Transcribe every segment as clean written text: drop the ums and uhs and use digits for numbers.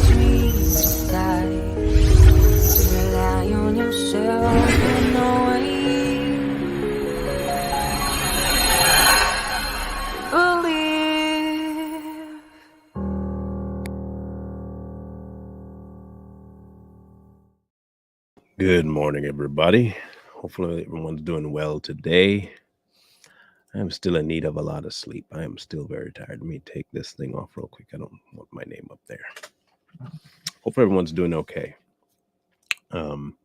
teach guide to rely on yourself in no way. Believe. Good morning, everybody. Hopefully, everyone's doing well today. I'm still in need of a lot of sleep. I am still very tired. Let me take this thing off real quick. I don't want my name up there. Hopefully, everyone's doing okay. Um,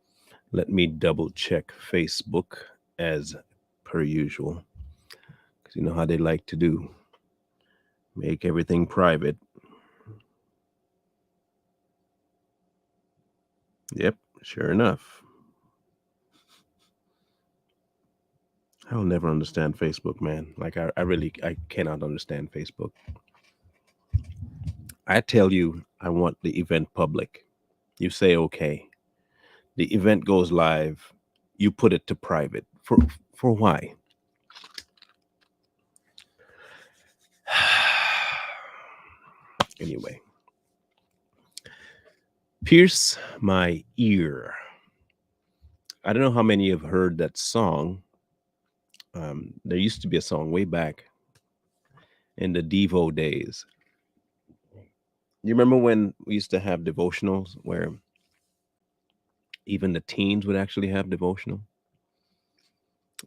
Let me double check Facebook as per usual, because you know how they like to do make everything private. Yep, sure enough. I'll never understand Facebook, man. Like I really I cannot understand Facebook. I tell you I want the event public. You say okay. The event goes live. You put it to private. For why? Anyway, pierce my ear. I don't know how many have heard that song. There used to be a song way back in the Devo days. You remember when we used to have devotionals where even the teens would actually have devotional,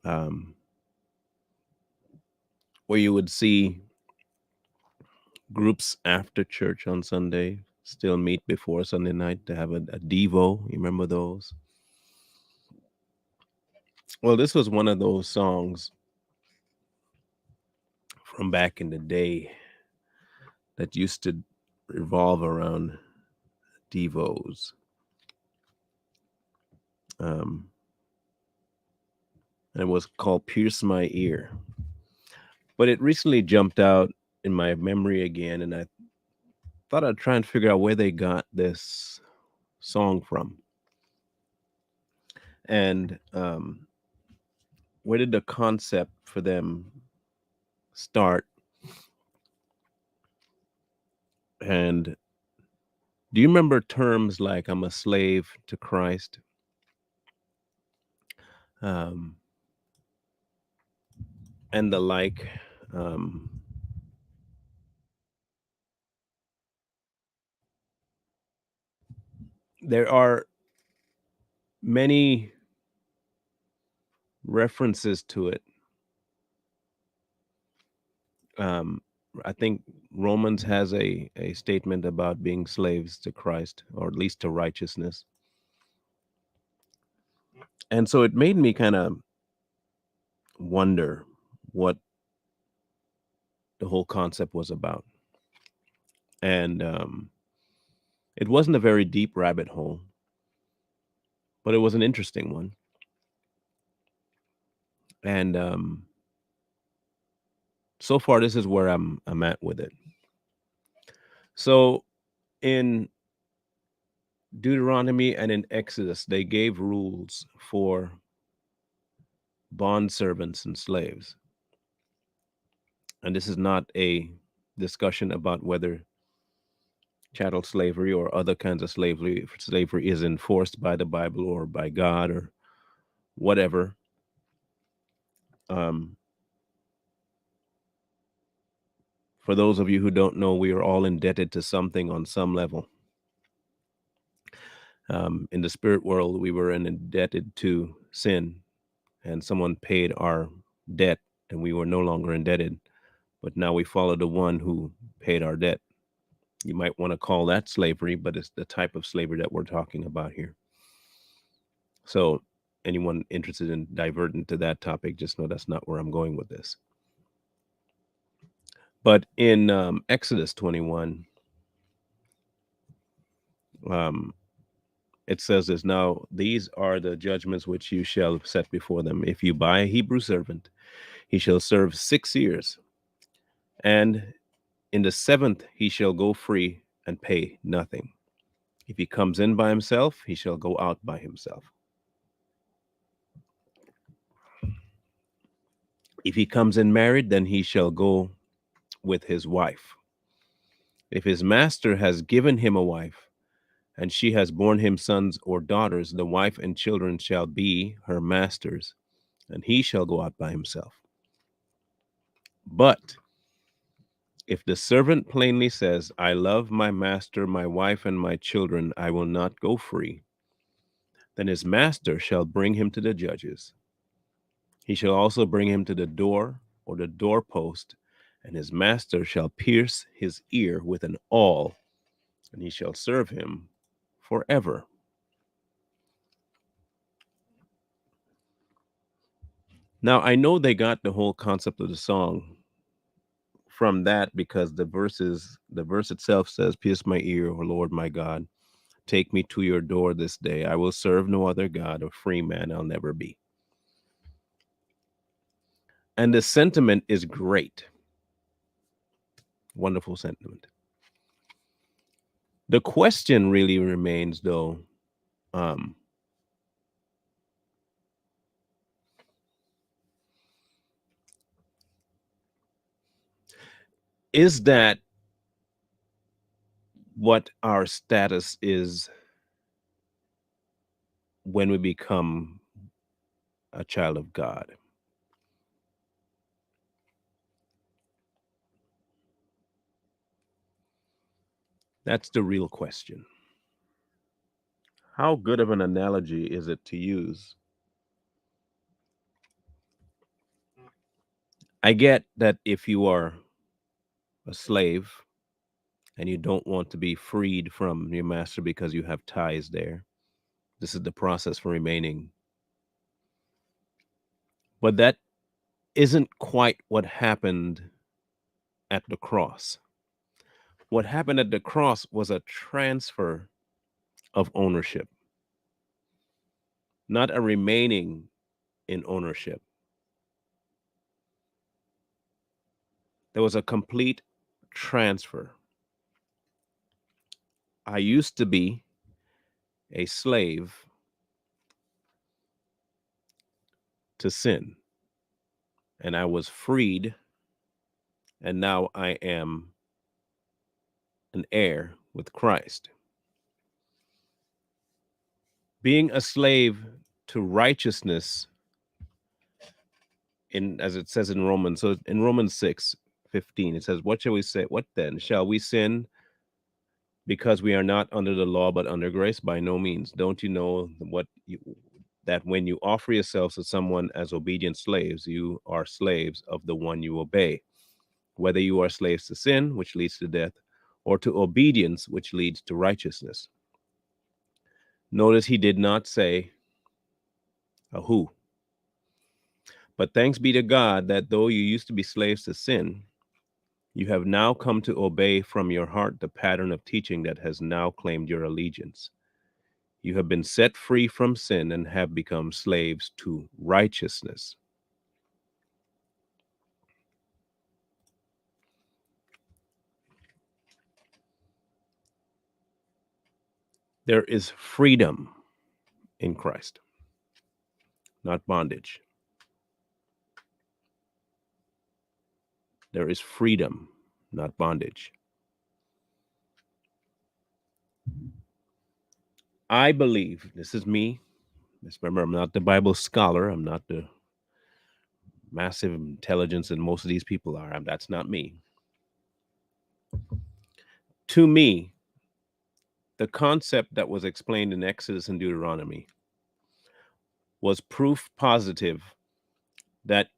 um, where you would see groups after church on Sunday still meet before Sunday night to have a Devo. You remember those? Well, this was one of those songs from back in the day that used to revolve around Devos. Um, and it was called Pierce My Ear. But it recently jumped out in my memory again, and I thought I'd try and figure out where they got this song from. And where did the concept for them start? And do you remember terms like I'm a slave to Christ? Um, and the like. Um, there are many references to it. Um, I think Romans has a statement about being slaves to Christ, or at least to righteousness. And so it made me kind of wonder what the whole concept was about. And it wasn't a very deep rabbit hole, but it was an interesting one. And so far, this is where I'm at with it. So in Deuteronomy and in Exodus, they gave rules for bond servants and slaves. And this is not a discussion about whether chattel slavery or other kinds of slavery is enforced by the Bible or by God or whatever. Um, for those of you who don't know, we are all indebted to something on some level. In the spirit world, we were indebted to sin, and someone paid our debt, and we were no longer indebted. But now we follow the one who paid our debt. You might want to call that slavery, but it's the type of slavery that we're talking about here. So, anyone interested in diverting to that topic, just know that's not where I'm going with this. But in Exodus 21, um, it says this: now these are the judgments which you shall set before them. If you buy a Hebrew servant, he shall serve 6 years, and in the seventh he shall go free and pay nothing. If he comes in by himself, he shall go out by himself. If he comes in married, then he shall go with his wife. If his master has given him a wife, and she has borne him sons or daughters, the wife and children shall be her master's, and he shall go out by himself. But if the servant plainly says, I love my master, my wife, and my children, I will not go free, then his master shall bring him to the judges. He shall also bring him to the door or the doorpost, and his master shall pierce his ear with an awl, and he shall serve him forever. Now, I know they got the whole concept of the song from that because the verse itself says, Pierce my ear, O Lord my God. Take me to your door this day. I will serve no other God. A free man I'll never be. And the sentiment is great. Wonderful sentiment. The question really remains, though, is that what our status is when we become a child of God? That's the real question. How good of an analogy is it to use? I get that if you are a slave and you don't want to be freed from your master because you have ties there, this is the process for remaining. But that isn't quite what happened at the cross. What happened at the cross was a transfer of ownership, not a remaining in ownership. There was a complete transfer. I used to be a slave to sin, and I was freed, and now I am an heir with Christ. Being a slave to righteousness, in as it says in Romans, so in Romans 6:15, it says, What shall we say? What then? Shall we sin because we are not under the law but under grace? By no means. Don't you know that when you offer yourselves to someone as obedient slaves, you are slaves of the one you obey, whether you are slaves to sin, which leads to death, or to obedience, which leads to righteousness. Notice he did not say a who. But thanks be to God that though you used to be slaves to sin, you have now come to obey from your heart the pattern of teaching that has now claimed your allegiance. You have been set free from sin and have become slaves to righteousness. There is freedom in Christ, not bondage. There is freedom, not bondage. I believe, this is me. Just remember, I'm not the Bible scholar. I'm not the massive intelligence that most of these people are. That's not me. To me, the concept that was explained in Exodus and Deuteronomy was proof positive that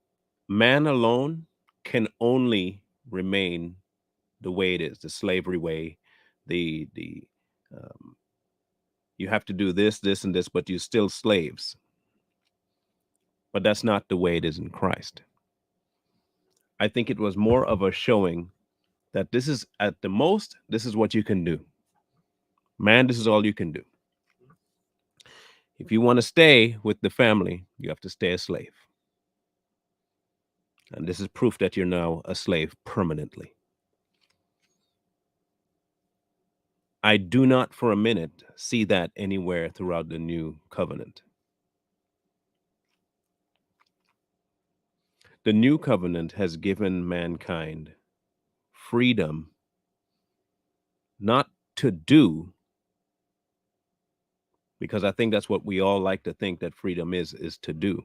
man alone can only remain the way it is, the slavery way, the you have to do this, this, and this, but you're still slaves. But that's not the way it is in Christ. I think it was more of a showing that this is at the most, this is what you can do. Man, this is all you can do. If you want to stay with the family, you have to stay a slave. And this is proof that you're now a slave permanently. I do not for a minute see that anywhere throughout the new covenant. The new covenant has given mankind freedom not to do, because I think that's what we all like to think that freedom is to do.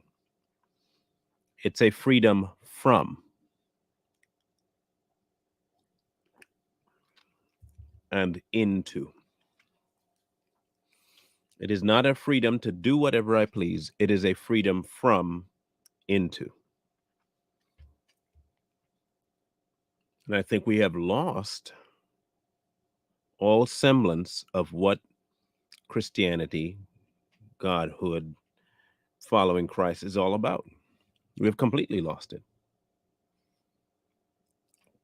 It's a freedom from and into. It is not a freedom to do whatever I please. It is a freedom from into. And I think we have lost all semblance of what Christianity, Godhood, following Christ is all about. We have completely lost it.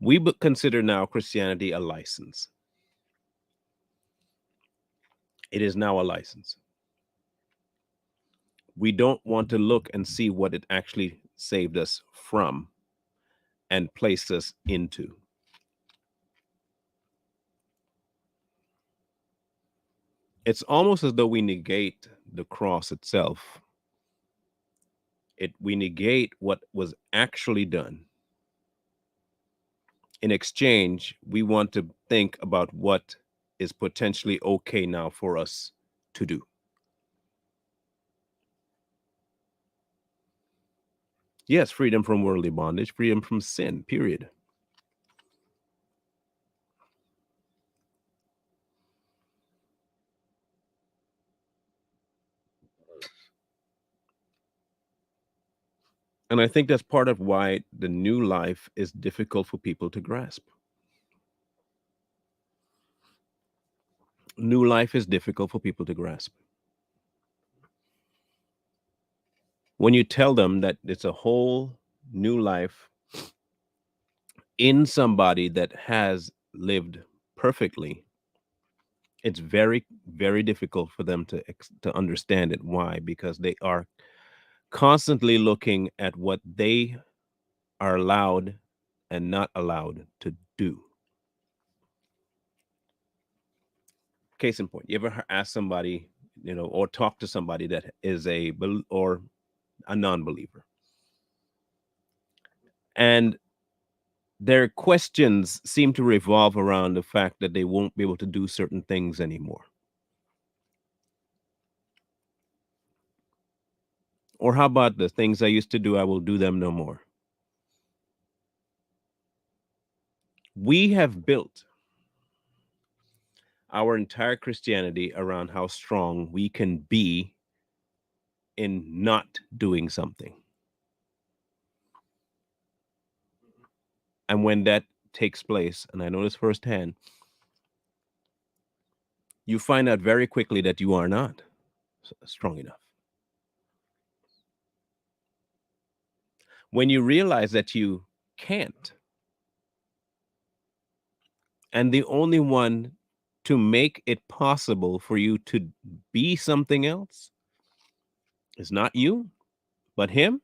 We consider now Christianity a license. It is now a license. We don't want to look and see what it actually saved us from and placed us into. It's almost as though we negate the cross itself. We negate what was actually done. In exchange, we want to think about what is potentially okay now for us to do. Yes, freedom from worldly bondage, freedom from sin, period. And I think that's part of why the new life is difficult for people to grasp. New life is difficult for people to grasp. When you tell them that it's a whole new life in somebody that has lived perfectly, it's very, very difficult for them to understand it. Why? Because they are constantly looking at what they are allowed and not allowed to do. Case in point, you ever ask somebody, or talk to somebody that is a non-believer, and their questions seem to revolve around the fact that they won't be able to do certain things anymore. Or how about the things I used to do, I will do them no more. We have built our entire Christianity around how strong we can be in not doing something. And when that takes place, and I know this firsthand, you find out very quickly that you are not strong enough. When you realize that you can't, and the only one to make it possible for you to be something else is not you, but him,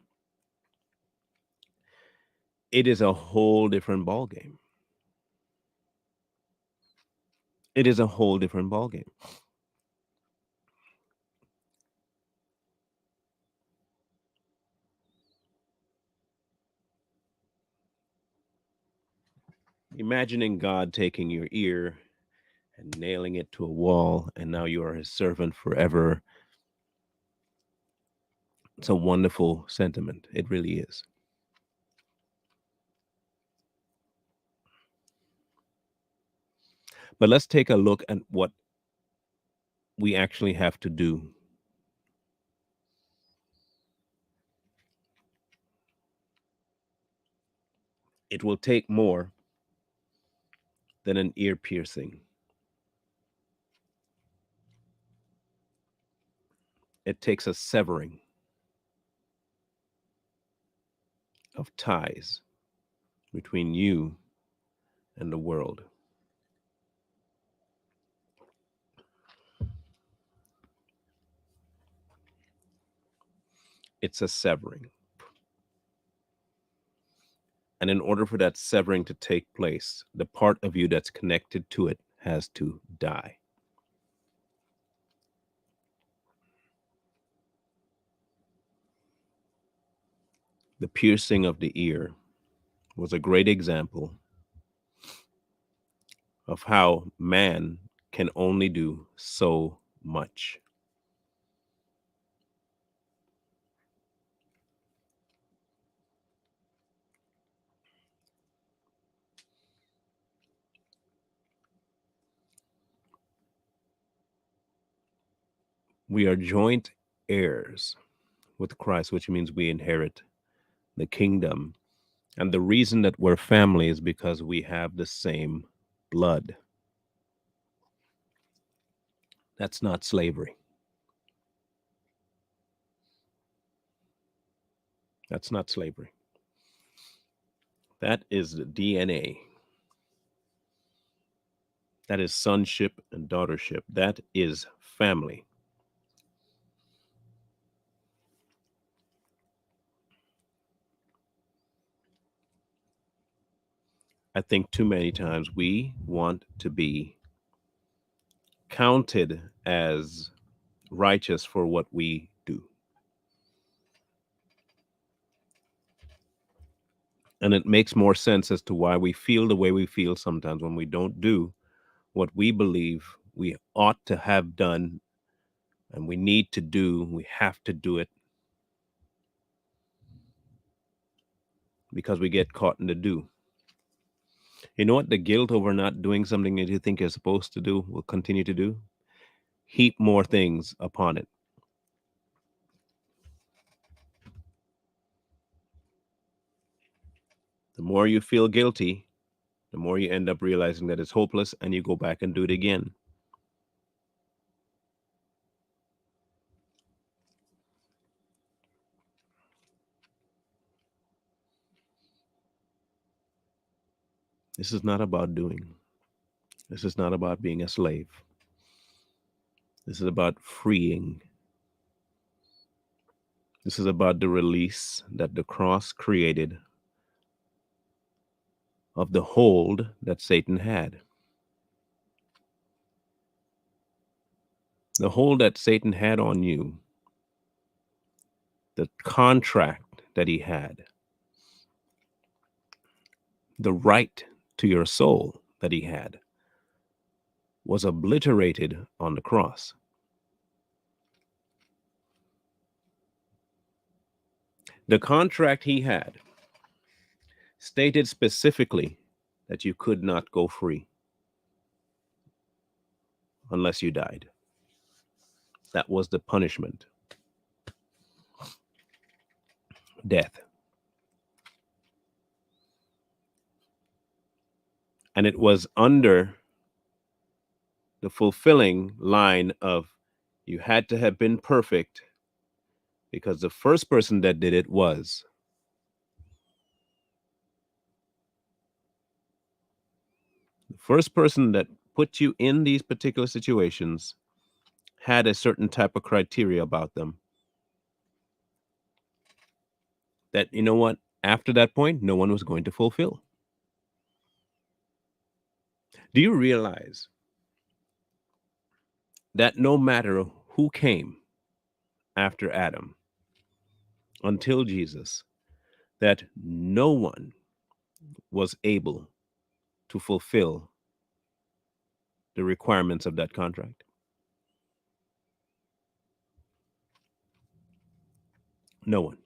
it is a whole different ballgame. It is a whole different ballgame. Imagining God taking your ear and nailing it to a wall, and now you are his servant forever. It's a wonderful sentiment. It really is. But let's take a look at what we actually have to do. It will take more than an ear piercing. It takes a severing of ties between you and the world. It's a severing. And in order for that severing to take place, the part of you that's connected to it has to die. The piercing of the ear was a great example of how man can only do so much. We are joint heirs with Christ, which means we inherit the kingdom. And the reason that we're family is because we have the same blood. That's not slavery. That's not slavery. That is the DNA. That is sonship and daughtership. That is family. I think too many times we want to be counted as righteous for what we do. And it makes more sense as to why we feel the way we feel sometimes when we don't do what we believe we ought to have done and we need to do. We have to do it because we get caught in the do. You know what? The guilt over not doing something that you think you're supposed to do will continue to do. Heap more things upon it. The more you feel guilty, the more you end up realizing that it's hopeless and you go back and do it again. This is not about doing. This is not about being a slave. This is about freeing. This is about the release that the cross created of the hold that Satan had. The hold that Satan had on you, the contract that he had, the right to your soul that he had, was obliterated on the cross. The contract he had stated specifically that you could not go free unless you died. That was the punishment. Death. And it was under the fulfilling line of you had to have been perfect because the first person that did it was. The first person that put you in these particular situations had a certain type of criteria about them that, you know what, after that point, no one was going to fulfill. Do you realize that no matter who came after Adam until Jesus, that no one was able to fulfill the requirements of that contract? No one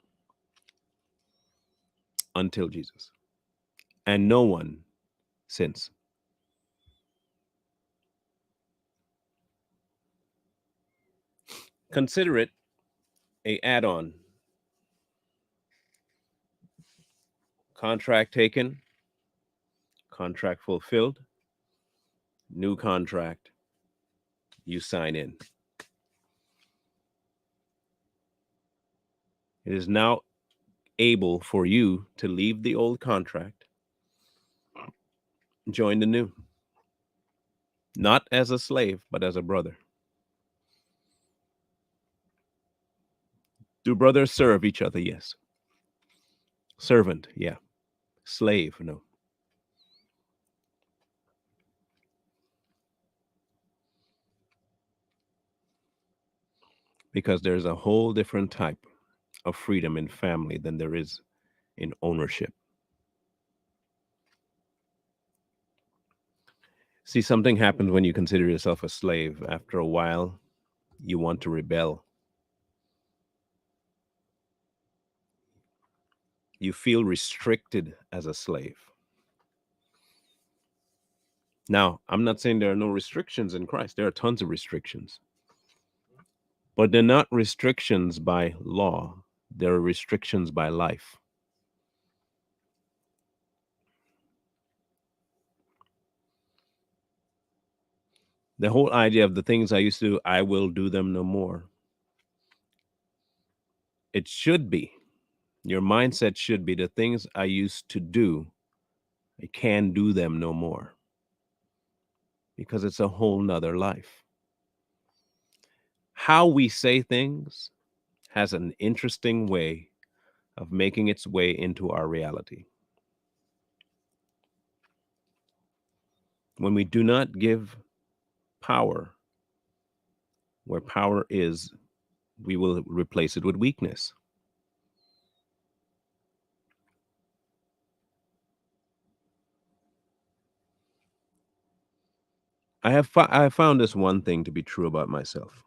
until Jesus, and no one since. Consider it a add-on. Contract taken, contract fulfilled, new contract, you sign in. It is now able for you to leave the old contract, join the new. Not as a slave, but as a brother. Do brothers serve each other? Yes. Servant, yeah. Slave, no. Because there's a whole different type of freedom in family than there is in ownership. See, something happens when you consider yourself a slave. After a while, you want to rebel. You feel restricted as a slave. Now, I'm not saying there are no restrictions in Christ. There are tons of restrictions, but they're not restrictions by law. There are restrictions by life. The whole idea of the things I used to do, I will do them no more. It should be, your mindset should be, the things I used to do, I can do them no more, because it's a whole nother life. How we say things has an interesting way of making its way into our reality. When we do not give power where power is, we will replace it with weakness. I have found this one thing to be true about myself.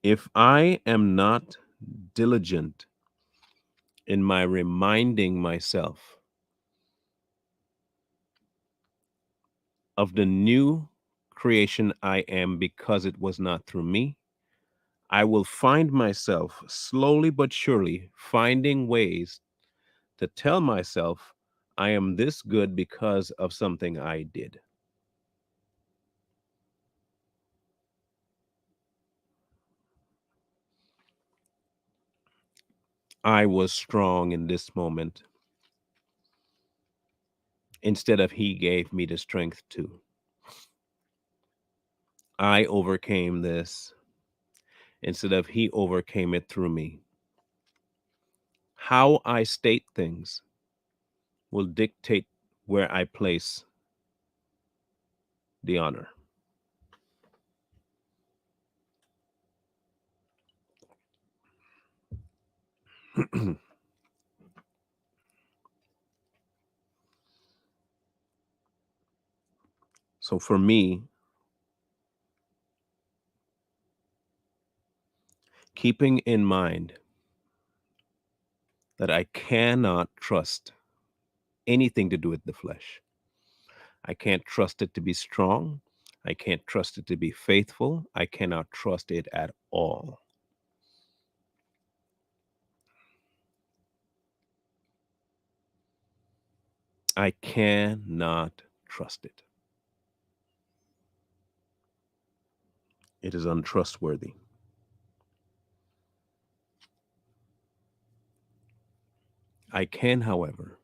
If I am not diligent in my reminding myself of the new creation I am because it was not through me, I will find myself slowly but surely finding ways to tell myself I am this good because of something I did. I was strong in this moment instead of he gave me the strength to. I overcame this instead of he overcame it through me. How I state things will dictate where I place the honor. So for me, keeping in mind that I cannot trust anything to do with the flesh. I can't trust it to be strong. I can't trust it to be faithful. I cannot trust it at all. I cannot trust it. It is untrustworthy. I can, however,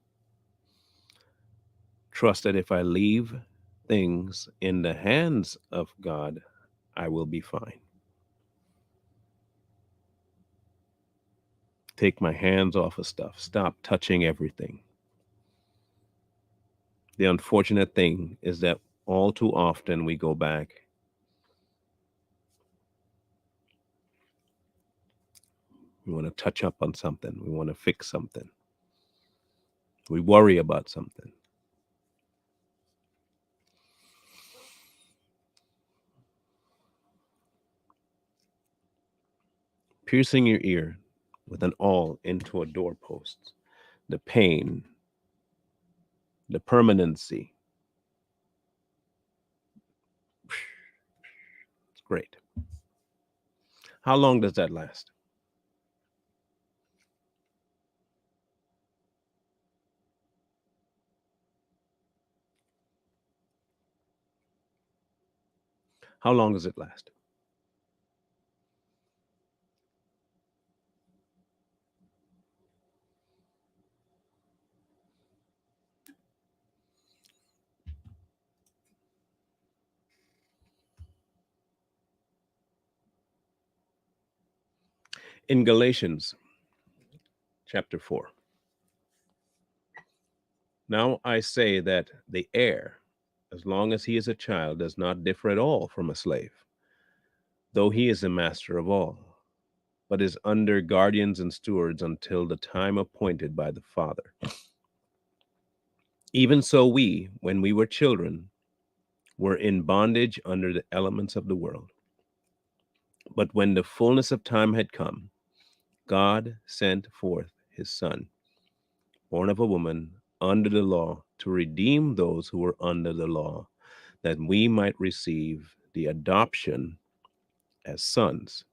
trust that if I leave things in the hands of God, I will be fine. Take my hands off of stuff. Stop touching everything. The unfortunate thing is that all too often we go back. We want to touch up on something. We want to fix something. We worry about something. Piercing your ear with an awl into a doorpost. The pain, the permanency. It's great. How long does that last? How long does it last? In Galatians chapter 4, now I say that the heir, as long as he is a child, does not differ at all from a slave, though he is the master of all, but is under guardians and stewards until the time appointed by the Father. Even so, we, when we were children, were in bondage under the elements of the world. But when the fullness of time had come, God sent forth his Son, born of a woman, under the law, to redeem those who were under the law, that we might receive the adoption as sons.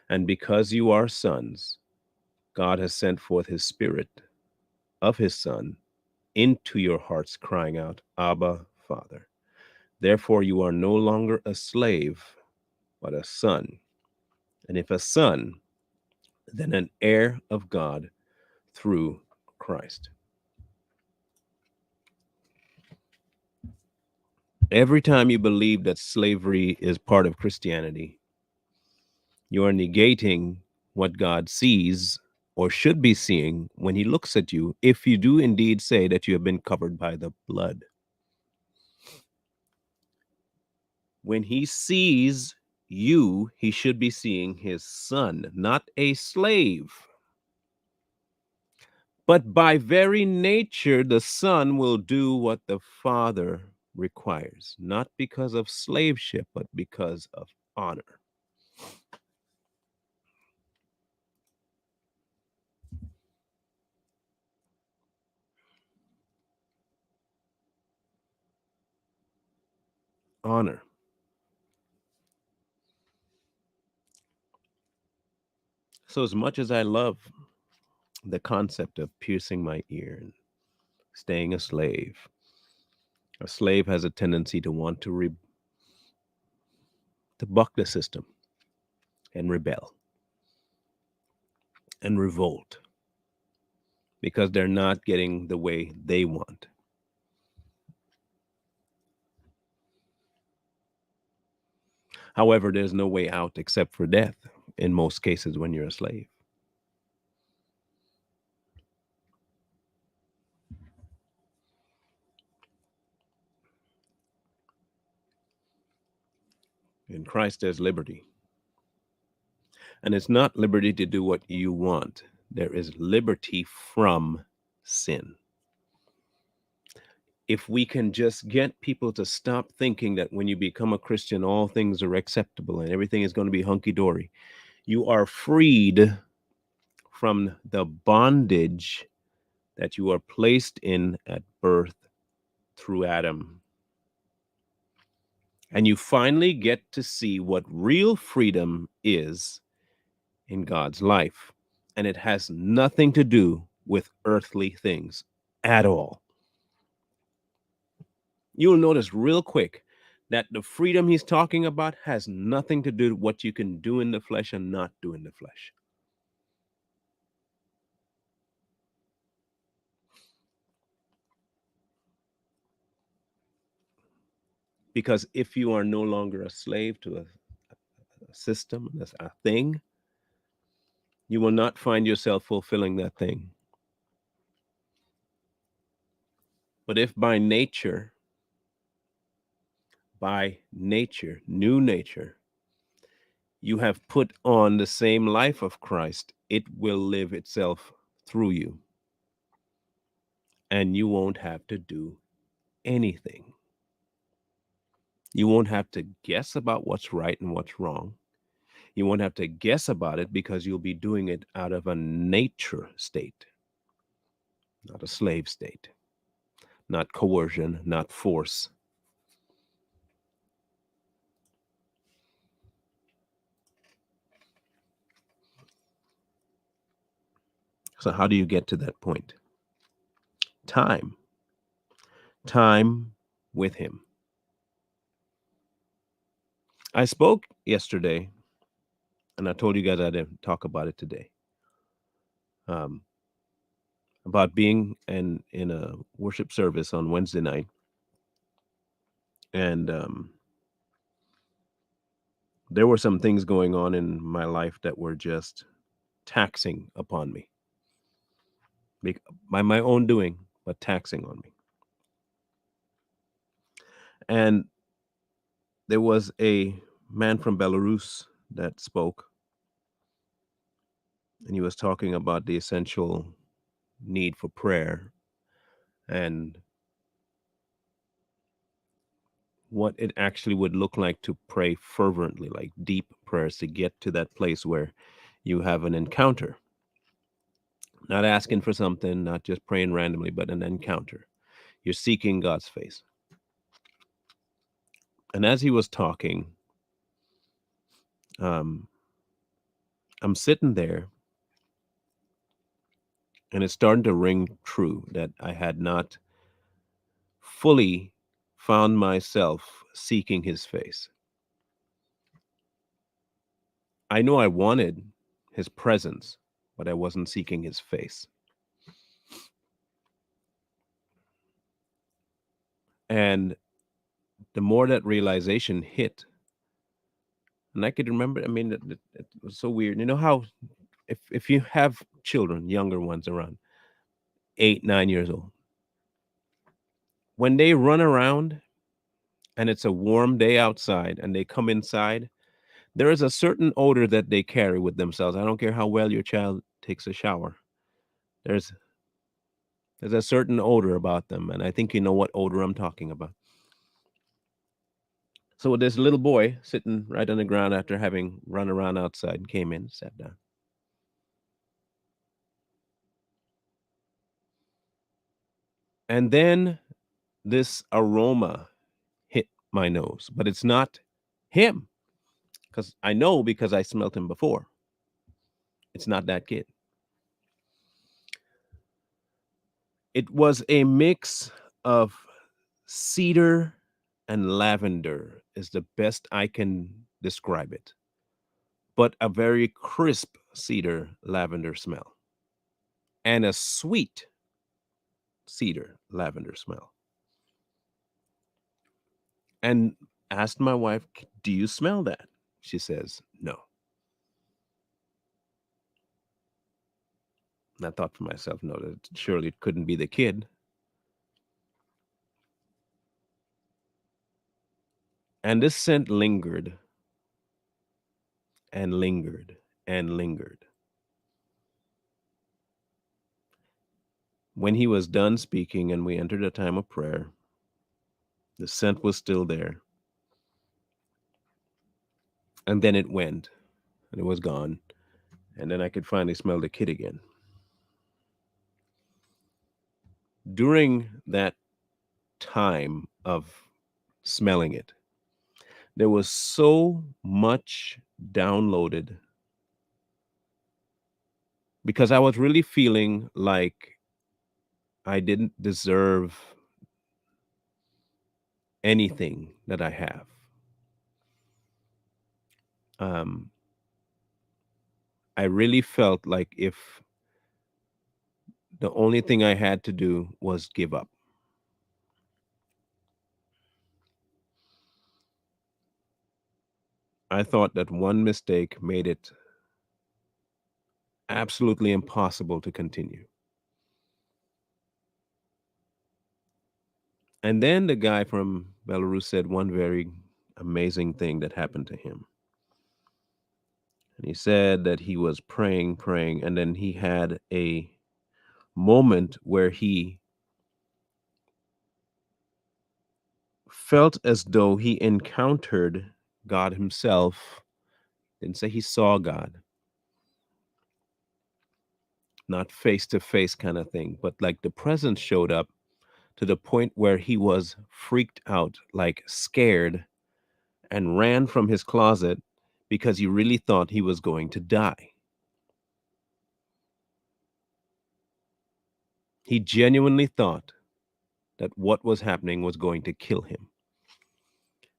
And because you are sons, God has sent forth his Spirit of his Son into your hearts, crying out, Abba, Father. Therefore, you are no longer a slave, but a son. And if a son, then an heir of God through Christ. Every time you believe that slavery is part of Christianity, you are negating what God sees or should be seeing when he looks at you, if you do indeed say that you have been covered by the blood. When he sees you, he should be seeing his son, not a slave. But by very nature, the son will do what the father requires, not because of slaveship, but because of honor. Honor. So, as much as I love the concept of piercing my ear and staying a slave has a tendency to want to buck the system and rebel and revolt because they're not getting the way they want. However, there's no way out except for death in most cases when you're a slave. In Christ, there's liberty. And it's not liberty to do what you want, there is liberty from sin. If we can just get people to stop thinking that when you become a Christian, all things are acceptable and everything is going to be hunky dory, you are freed from the bondage that you are placed in at birth through Adam. And you finally get to see what real freedom is in God's life. And it has nothing to do with earthly things at all. You'll notice real quick that the freedom he's talking about has nothing to do with what you can do in the flesh and not do in the flesh. Because if you are no longer a slave to a system, a thing, you will not find yourself fulfilling that thing. But if by nature, new nature, you have put on the same life of Christ, it will live itself through you. And you won't have to do anything. You won't have to guess about what's right and what's wrong. You won't have to guess about it because you'll be doing it out of a nature state, not a slave state, not coercion, not force. So, how do you get to that point? Time. Time with Him. I spoke yesterday, and I told you guys I didn't talk about it today. About being in a worship service on Wednesday night, and there were some things going on in my life that were just taxing upon me by my own doing, but taxing on me. And there was a man from Belarus that spoke, and he was talking about the essential need for prayer and what it actually would look like to pray fervently, like deep prayers, to get to that place where you have an encounter, not asking for something, not just praying randomly, but an encounter. You're seeking God's face. And as he was talking, um, I'm sitting there, and it's starting to ring true that I had not fully found myself seeking his face. I know I wanted his presence, but I wasn't seeking his face. And the more that realization hit, and I could remember, I mean, it was so weird. You know how if you have children, younger ones around 8, 9 years old, when they run around and it's a warm day outside and they come inside, there is a certain odor that they carry with themselves. I don't care how well your child takes a shower. There's there's a certain odor about them, and I think you know what odor I'm talking about. So this little boy sitting right on the ground after having run around outside came in, sat down. And then this aroma hit my nose, but it's not him because I know because I smelt him before. It's not that kid. It was a mix of cedar and lavender, is the best I can describe it, but a very crisp cedar lavender smell and a sweet cedar lavender smell. And asked my wife, "Do you smell that?" She says, "No." And I thought for myself, no, that surely it couldn't be the kid. And this scent lingered and lingered and lingered. When he was done speaking and we entered a time of prayer, the scent was still there. And then it went and it was gone. And then I could finally smell the kid again. During that time of smelling it, there was so much downloaded because I was really feeling like I didn't deserve anything that I have. Um, I really felt like if the only thing I had to do was give up. I thought that one mistake made it absolutely impossible to continue. And then the guy from Belarus said one very amazing thing that happened to him. And he said that he was praying, praying, and then he had a moment where he felt as though he encountered God himself. Didn't say he saw God, not face to face kind of thing, but like the presence showed up to the point where he was freaked out, like scared, and ran from his closet because he really thought he was going to die. He genuinely thought that what was happening was going to kill him.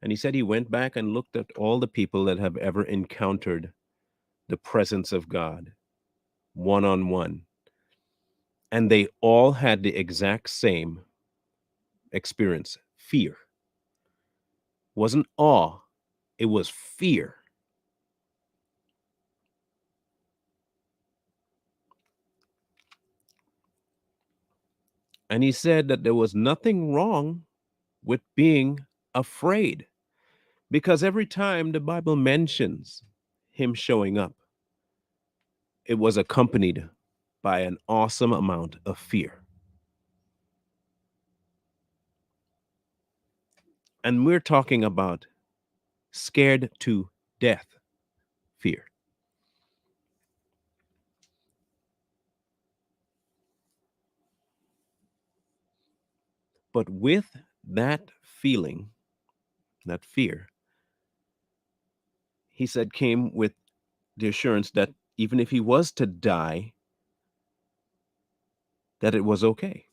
And he said he went back and looked at all the people that have ever encountered the presence of God one on one, and they all had the exact same experience: fear. Wasn't awe, it was fear. And he said that there was nothing wrong with being afraid because every time the Bible mentions him showing up, it was accompanied by an awesome amount of fear. And we're talking about scared to death fear. But with that feeling, that fear, he said came with the assurance that even if he was to die, that it was okay.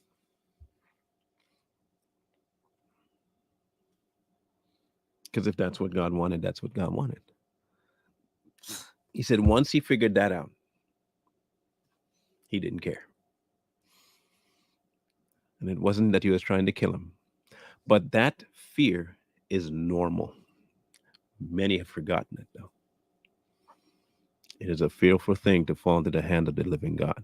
Because if that's what God wanted, that's what God wanted. He said once he figured that out, he didn't care. And it wasn't that he was trying to kill him. But that fear is normal. Many have forgotten it, though. It is a fearful thing to fall into the hand of the living God.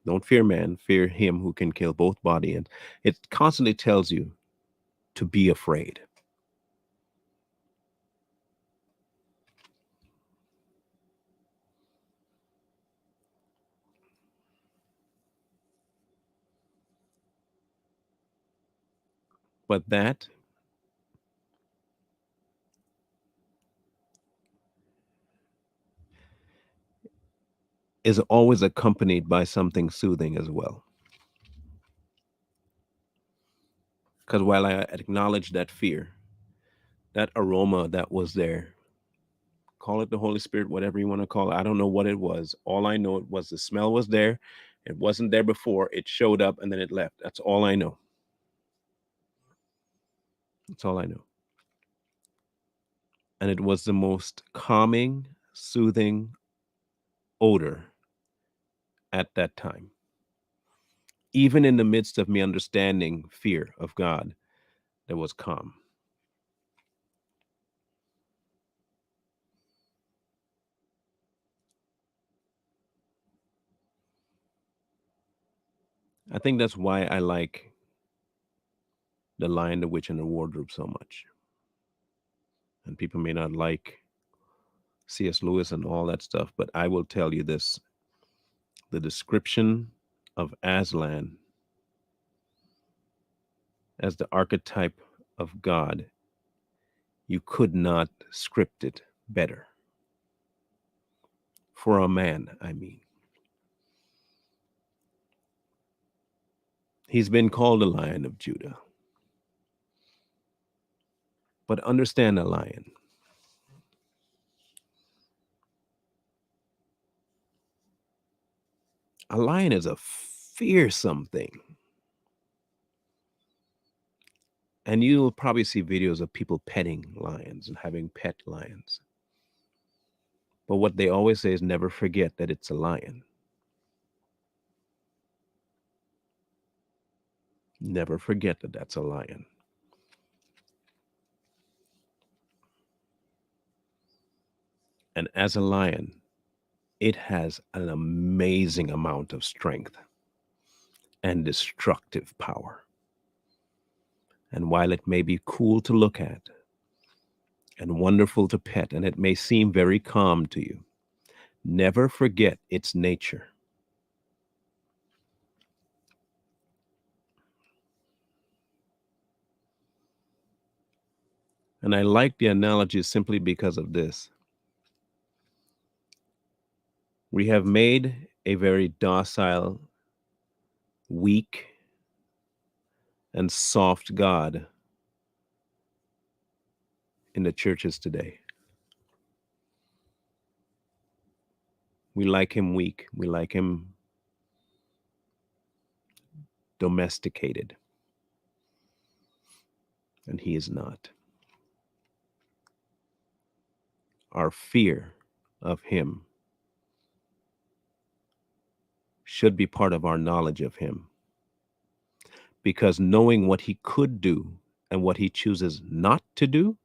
Don't fear man, fear him who can kill both body. And it constantly tells you to be afraid. But that is always accompanied by something soothing as well. Because while I acknowledge that fear, that aroma that was there, call it the Holy Spirit, whatever you want to call it, I don't know what it was. All I know it was the smell was there. It wasn't there before. It showed up and then it left. That's all I know. That's all I know. And it was the most calming, soothing odor at that time. Even in the midst of me understanding fear of God, there was calm. I think that's why I like The Lion, the Witch, and the Wardrobe so much. And people may not like C.S. Lewis and all that stuff, but I will tell you this: the description of Aslan as the archetype of God, you could not script it better. For a man, I mean. He's been called the Lion of Judah. But understand a lion. A lion is a fearsome thing. And you'll probably see videos of people petting lions and having pet lions. But what they always say is never forget that it's a lion. Never forget that that's a lion. And as a lion, it has an amazing amount of strength and destructive power. And while it may be cool to look at and wonderful to pet, and it may seem very calm to you, never forget its nature. And I like the analogy simply because of this. We have made a very docile, weak, and soft God in the churches today. We like him weak. We like him domesticated. And he is not. Our fear of him should be part of our knowledge of him. Because knowing what he could do and what he chooses not to do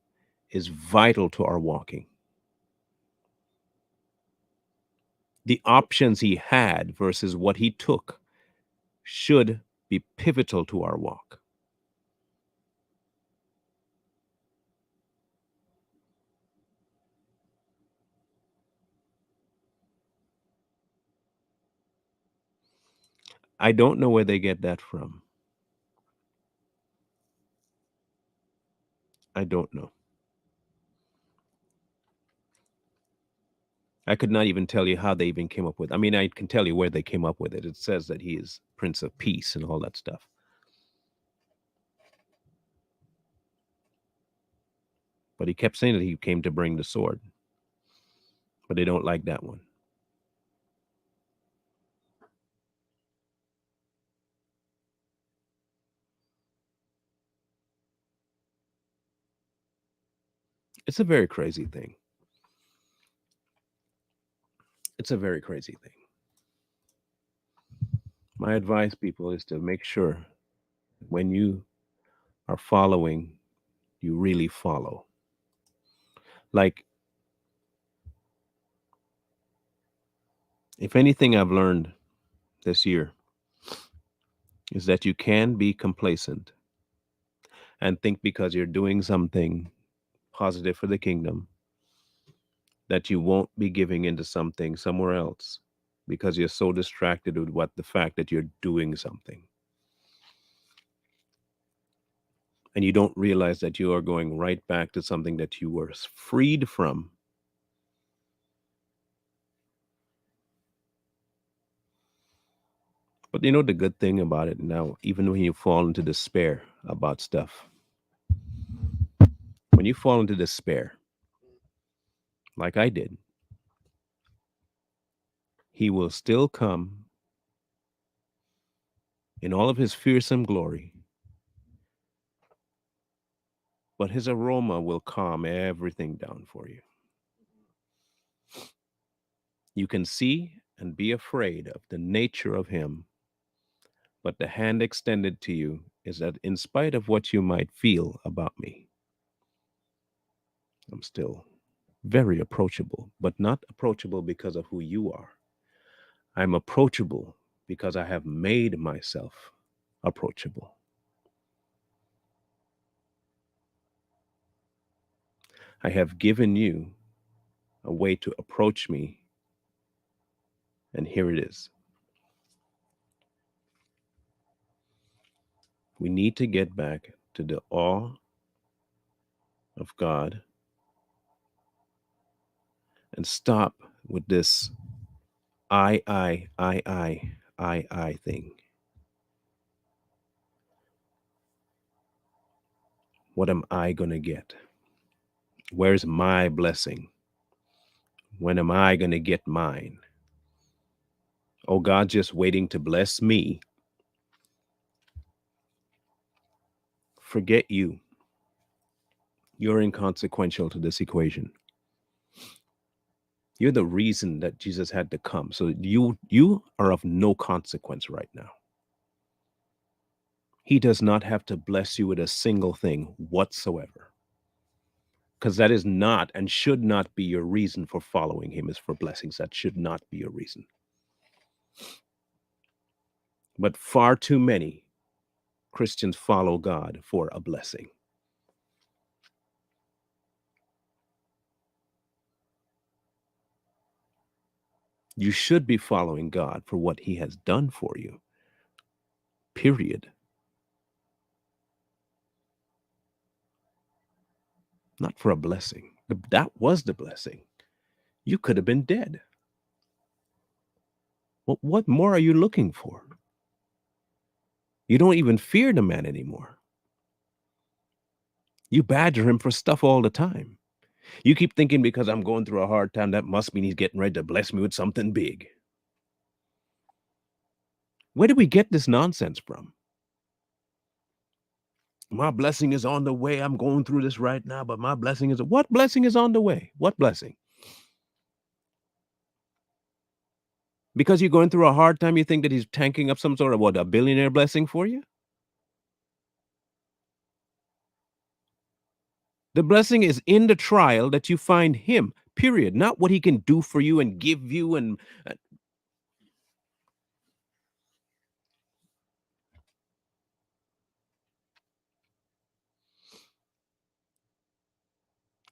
is vital to our walking. The options he had versus what he took should be pivotal to our walk. I don't know where they get that from. I don't know. I could not even tell you how they even came up with. I mean, I can tell you where they came up with it. It says that he is Prince of Peace and all that stuff. But he kept saying that he came to bring the sword. But they don't like that one. It's a very crazy thing. It's a very crazy thing. My advice, people, is to make sure when you are following, you really follow. Like, if anything I've learned this year is that you can be complacent and think because you're doing something positive for the kingdom that you won't be giving into something somewhere else because you're so distracted with what the fact that you're doing something and you don't realize that you are going right back to something that you were freed from. But you know the good thing about it now, even when you fall into despair about stuff, when you fall into despair, like I did, he will still come in all of his fearsome glory, but his aroma will calm everything down for you. You can see and be afraid of the nature of him, but the hand extended to you is that in spite of what you might feel about me, I'm still very approachable, but not approachable because of who you are. I'm approachable because I have made myself approachable. I have given you a way to approach me, and here it is. We need to get back to the awe of God and stop with this I thing. What am I going to get? Where's my blessing? When am I going to get mine? Oh, God, just waiting to bless me. Forget you. You're inconsequential to this equation. You're the reason that Jesus had to come. So you are of no consequence right now. He does not have to bless you with a single thing whatsoever. Because that is not and should not be your reason for following him, is for blessings. That should not be your reason. But far too many Christians follow God for a blessing. You should be following God for what he has done for you. Period. Not for a blessing. That was the blessing. You could have been dead. What more are you looking for? You don't even fear the man anymore. You badger him for stuff all the time. You keep thinking because I'm going through a hard time, that must mean he's getting ready to bless me with something big. Where do we get this nonsense from? My blessing is on the way. I'm going through this right now, but my blessing is what blessing is on the way? What blessing? Because you're going through a hard time, you think that he's tanking up some sort of what, a billionaire blessing for you? The blessing is in the trial that you find him, period. Not what he can do for you and give you. And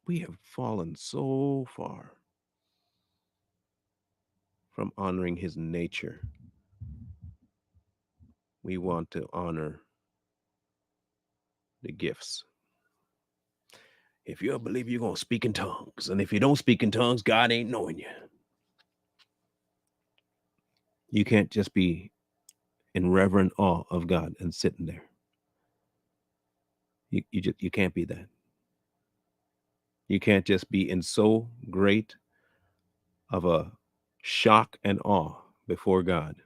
we have fallen so far from honoring his nature. We want to honor the gifts. If you're a believer, you're going to speak in tongues. And if you don't speak in tongues, God ain't knowing you. You can't just be in reverent awe of God and sitting there. You can't be that. You can't just be in so great of a shock and awe before God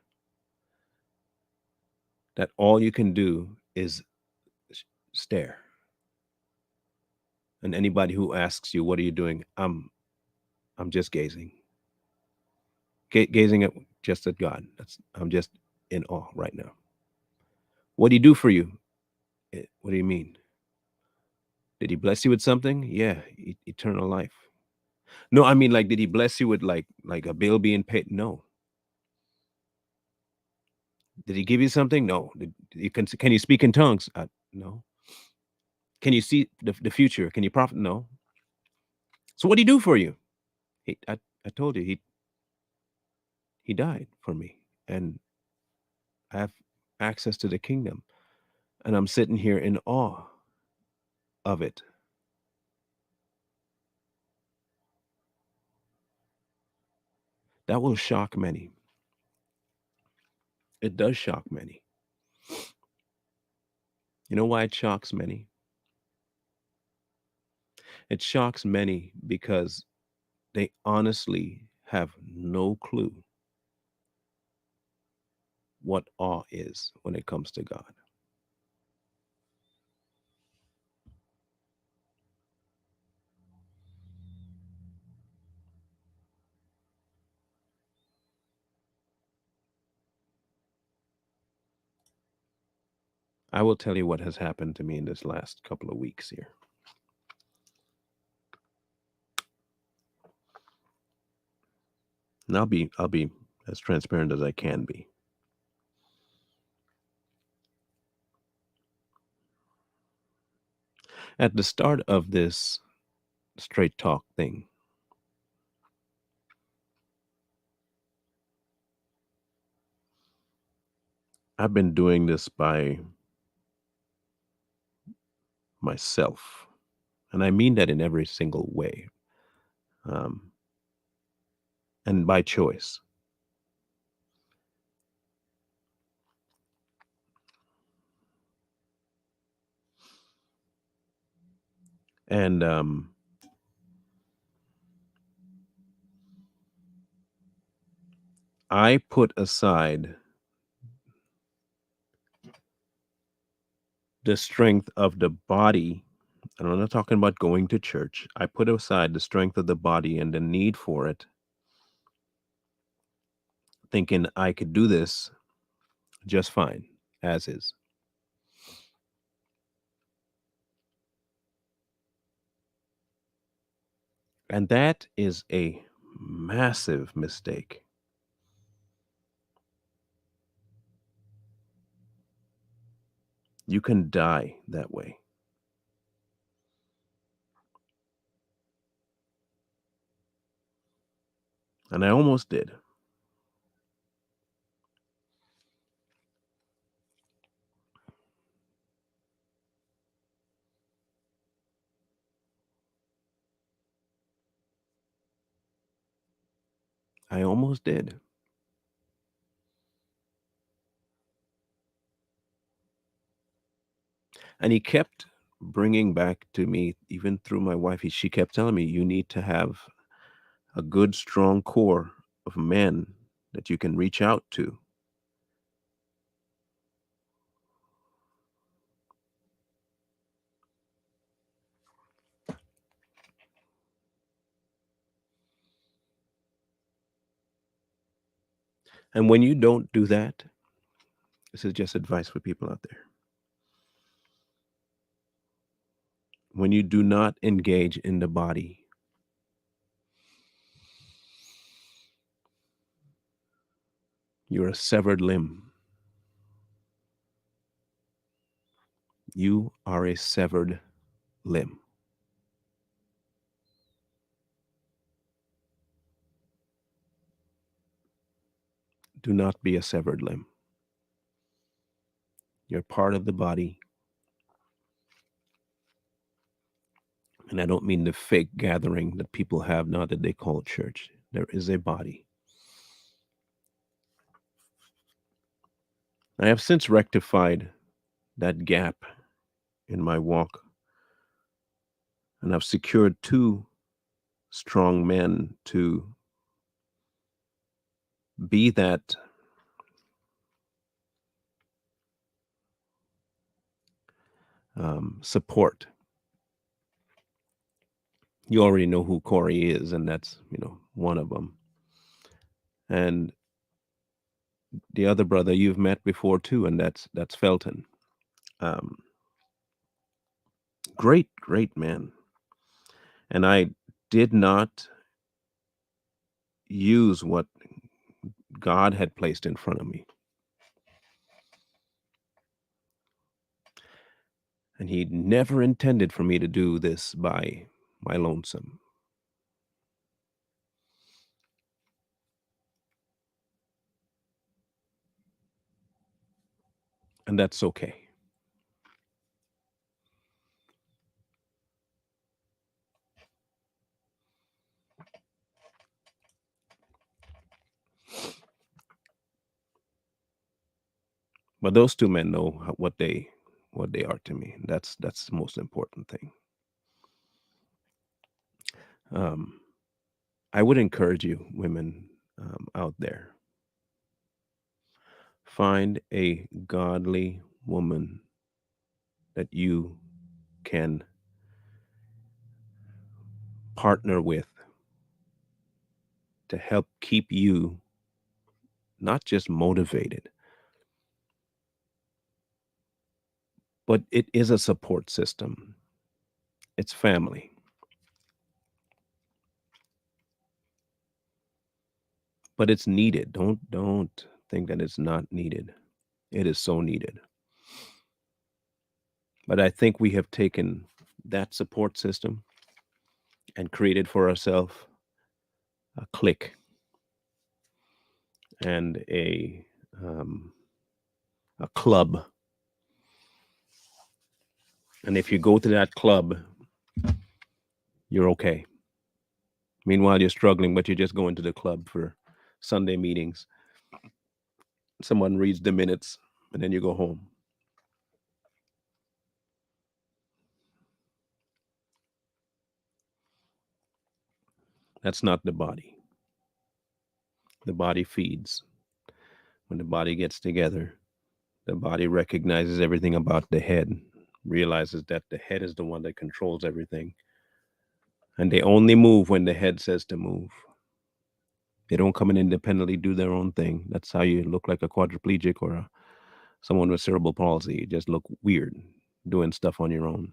that all you can do is stare. And anybody who asks you, "What are you doing?" I'm just gazing, gazing at just at God. I'm just in awe right now. What do you do for you? What do you mean? Did he bless you with something? Yeah, eternal life. No, I mean, like, did he bless you with like a bill being paid? No. Did he give you something? No. Can you speak in tongues? No. Can you see the future? Can you profit? No. So what did he do for you? I told you he died for me, and I have access to the kingdom, and I'm sitting here in awe of it. That will shock many. It does shock many. You know why it shocks many? It shocks many because they honestly have no clue what awe is when it comes to God. I will tell you what has happened to me in this last couple of weeks here. And I'll be as transparent as I can be. At the start of this straight talk thing, I've been doing this by myself. And I mean that in every single way. Um, and by choice. And I put aside the strength of the body. And I'm not talking about going to church. I put aside the strength of the body and the need for it, thinking I could do this just fine, as is. And that is a massive mistake. You can die that way. And I almost did. I almost did. And he kept bringing back to me, even through my wife, she kept telling me, you need to have a good, strong core of men that you can reach out to. And when you don't do that, this is just advice for people out there. When you do not engage in the body, you're a severed limb. You are a severed limb. Do not be a severed limb. You're part of the body. And I don't mean the fake gathering that people have now that they call church. There is a body. I have since rectified that gap in my walk, and I've secured two strong men to be that support. You already know who Corey is, and that's one of them. And the other brother you've met before too, and that's Felton. Um, great man. And I did not use what God had placed in front of me. And he never intended for me to do this by my lonesome. And that's okay. But those two men know what they are to me. That's the most important thing. Um, I would encourage you, women out there, find a godly woman that you can partner with to help keep you not just motivated, but it is a support system. It's family, but it's needed. Don't think that it's not needed. It is so needed. But I think we have taken that support system and created for ourselves a clique and um, a club. And if you go to that club, you're okay. Meanwhile, you're struggling, but you're just going to the club for Sunday meetings. Someone reads the minutes, and then you go home. That's not the body. The body feeds. When the body gets together, the body recognizes everything about the head, realizes that the head is the one that controls everything. And they only move when the head says to move. They don't come and independently do their own thing. That's how you look like a quadriplegic or someone with cerebral palsy. You just look weird doing stuff on your own.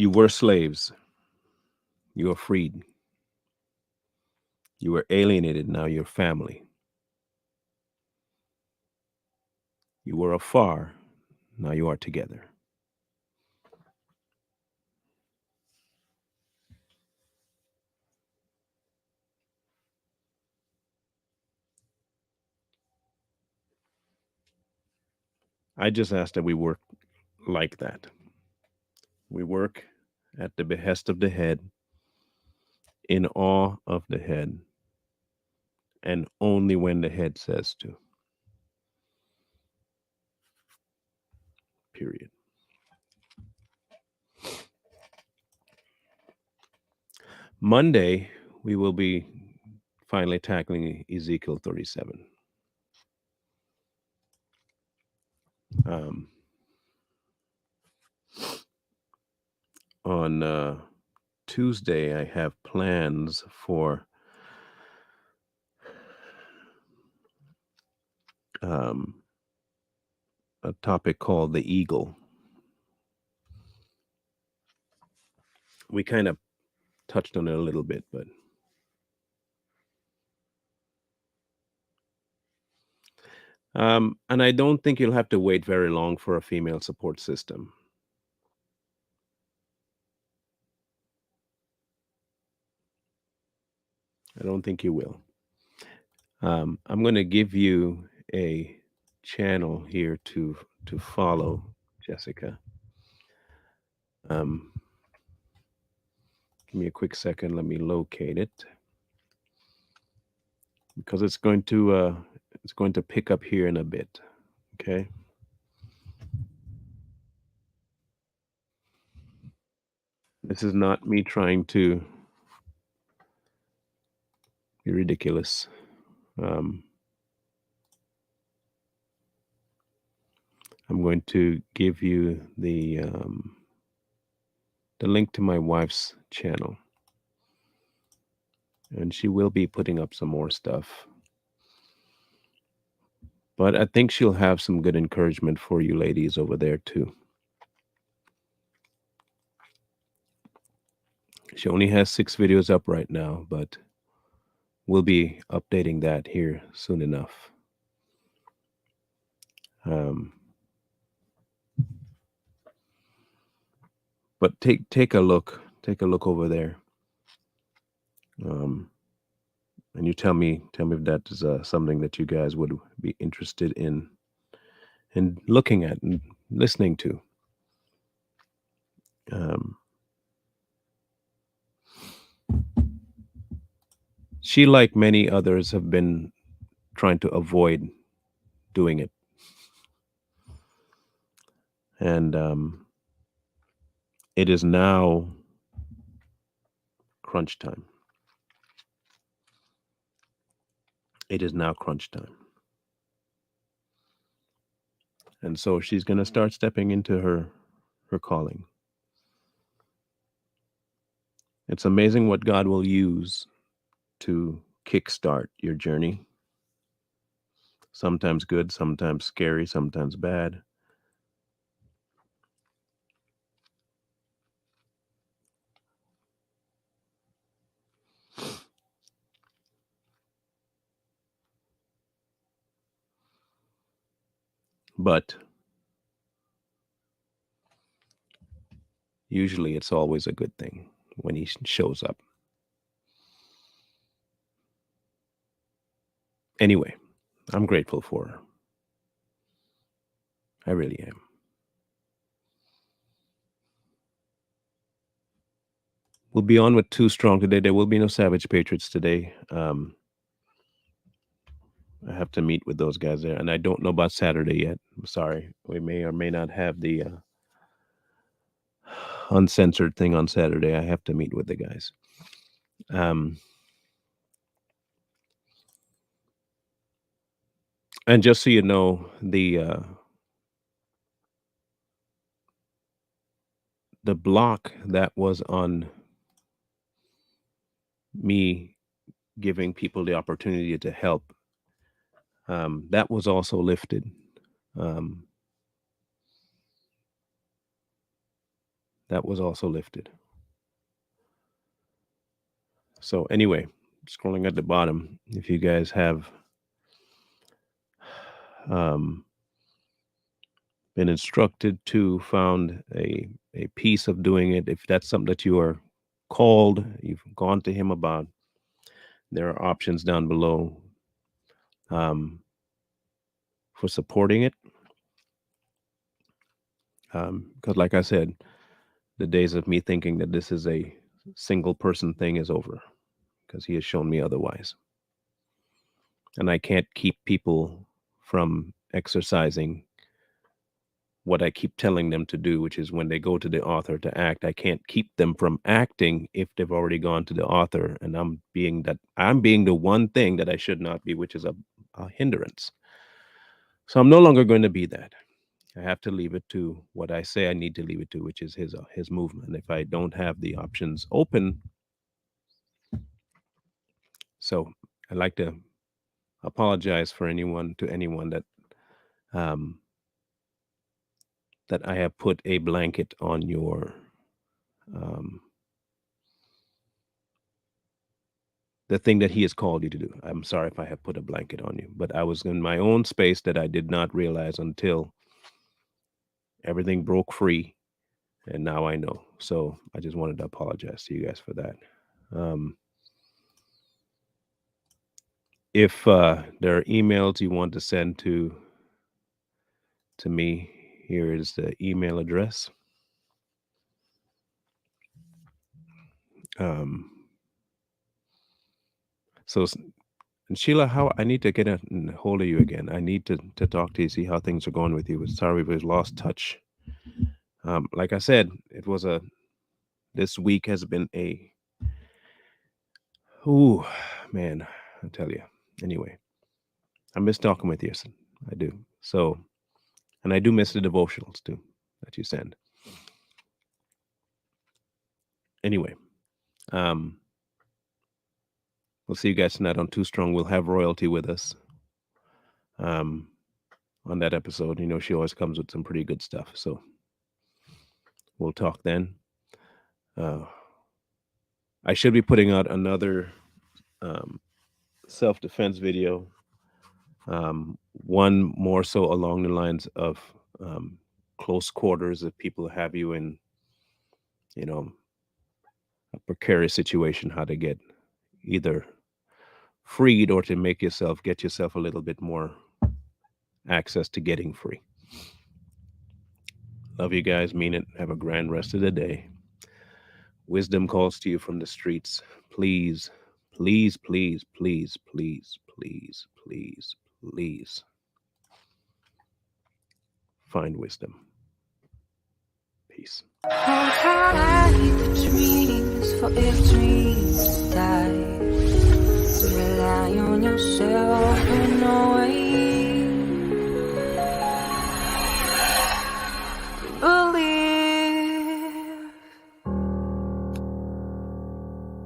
You were slaves. You are freed. You were alienated. Now you're family. You were afar. Now you are together. I just ask that we work like that. We work at the behest of the head, in awe of the head, and only when the head says to. Period. Monday, we will be finally tackling Ezekiel 37. Um, on Tuesday, I have plans for um, a topic called the eagle. We kind of touched on it a little bit, but and I don't think you'll have to wait very long for a female support system. I don't think you will. I'm going to give you a channel here to follow, Jessica. Um, give me a quick second. Let me locate it because it's going to pick up here in a bit. Okay. This is not me trying to be ridiculous. Um, I'm going to give you the link to my wife's channel, and she will be putting up some more stuff. But I think she'll have some good encouragement for you ladies over there too. She only has 6 videos up right now, but we'll be updating that here soon enough. Um, but take a look. Take a look over there. And you tell me if that is something that you guys would be interested in looking at and listening to. Um, she, like many others, have been trying to avoid doing it, and it is now crunch time. It is now crunch time, and so she's going to start stepping into her calling. It's amazing what God will use to kickstart your journey. Sometimes good, sometimes scary, sometimes bad. But usually it's always a good thing when he shows up. Anyway, I'm grateful for her. I really am. We'll be on with Too Strong today. There will be no Savage Patriots today. I have to meet with those guys there, and I don't know about Saturday yet. I'm sorry. We may or may not have the uncensored thing on Saturday. I have to meet with the guys. Um, and just so you know, the block that was on me giving people the opportunity to help, that was also lifted. Um, that was also lifted. So anyway, scrolling at the bottom, if you guys have um, been instructed to found a piece of doing it, if that's something that you are called, you've gone to him about, there are options down below um, for supporting it. Because, like I said, the days of me thinking that this is a single person thing is over, because he has shown me otherwise. And I can't keep people from exercising what I keep telling them to do, which is when they go to the author to act, I can't keep them from acting if they've already gone to the author, and I'm being the one thing that I should not be, which is a hindrance. So I'm no longer going to be that. I have to leave it to what I say I need to leave it to, which is his movement. If I don't have the options open, so I'd like to apologize for anyone that um, that I have put a blanket on your um, the thing that he has called you to do. I'm sorry if I have put a blanket on you, but I was in my own space that I did not realize until everything broke free, and now I know. So I just wanted to apologize to you guys for that. Um, If there are emails you want to send to me, here is the email address. So, and Sheila, how I need to get a hold of you again. I need to talk to you, see how things are going with you. Sorry we've lost touch. Like I said, this week has been ooh, man, I tell you. Anyway, I miss talking with you. I do. So, and I do miss the devotionals too that you send. Anyway, we'll see you guys tonight on Too Strong. We'll have Royalty with us on that episode. You know, she always comes with some pretty good stuff. So we'll talk then. I should be putting out another self-defense video. One more so along the lines of close quarters, if people have you in, you know, a precarious situation, how to get either freed or to get yourself a little bit more access to getting free. Love you guys. Mean it. Have a grand rest of the day. Wisdom calls to you from the streets. Please, please, please, please, please, please, please, please find wisdom. Peace. Hold tight the dreams, for if dreams die, rely on yourself in no way.